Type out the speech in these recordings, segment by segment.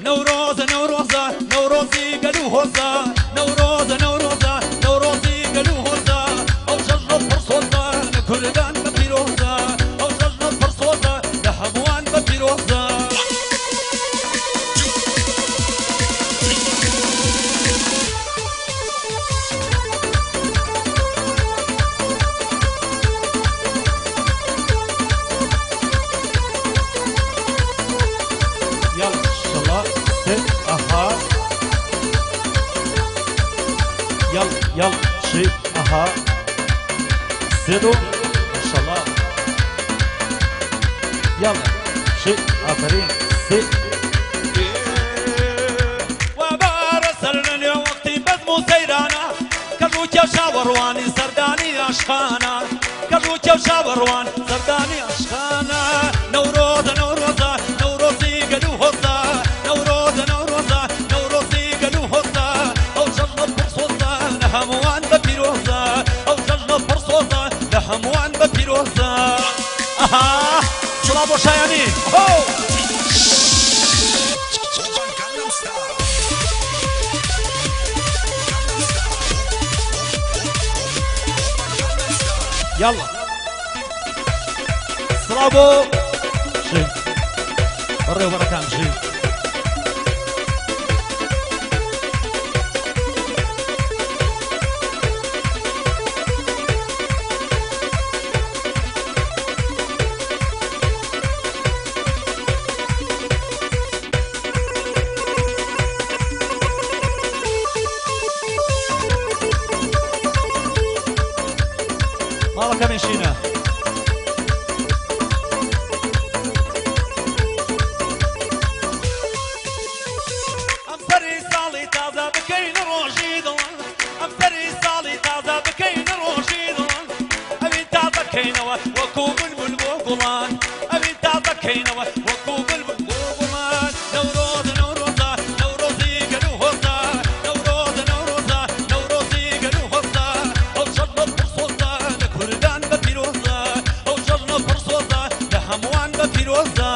نوروزە نەورۆزە نەورۆزی گەل و هۆزە نەورۆزە نەورۆزە نەورۆزی گەل و هۆزە ئەو جەژنە پڕسۆزە لە کوردان بە پیرۆزە ئەو جەژنە پڕسۆزە لە هەمووان بە پیرۆزە يلا شيء اها زيدوا ان شاء الله يلا شيء اخرين سي وبارسلنا اليوم وقتي بزمو سيرانا كروكي وشاورواني سرداني اشخانا كروكي وشاوروان سرداني اشخانا نوروزة نوروزة نوروزي قدو هوزة نوروزة نوروزة نوروزي قدو هوزة او جرب برصوزة لهموان ببيروزة او جرب برصوزة لهموان ببيروزة اها شرابو شاياني هو يلا صلابو شي بري وبركان شي مالك من شينا ام سري صالي تازه بكين روجي دون ام سري صالي تازه بكين روجي دون ابي تازه كينوا وكوب البلبلان ابي تازه كينوا وكوب البلبلان نوروز نوروزه نوروزي قالو هوزه نوروز نوروزه نوروزي قالو هوزه او شرب برصوزه لكردان ببيروزه او شرب برصوزه لهموان ببيروزه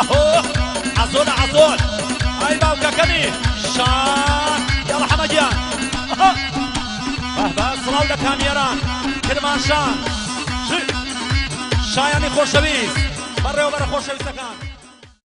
اهو عزول عزول هاي باوكا كمي شان يلا حمجيان بس صلاو لكاميران كرمانشان شایانی خۆشەویست بەڕێوەبەرە خۆشەویستەکان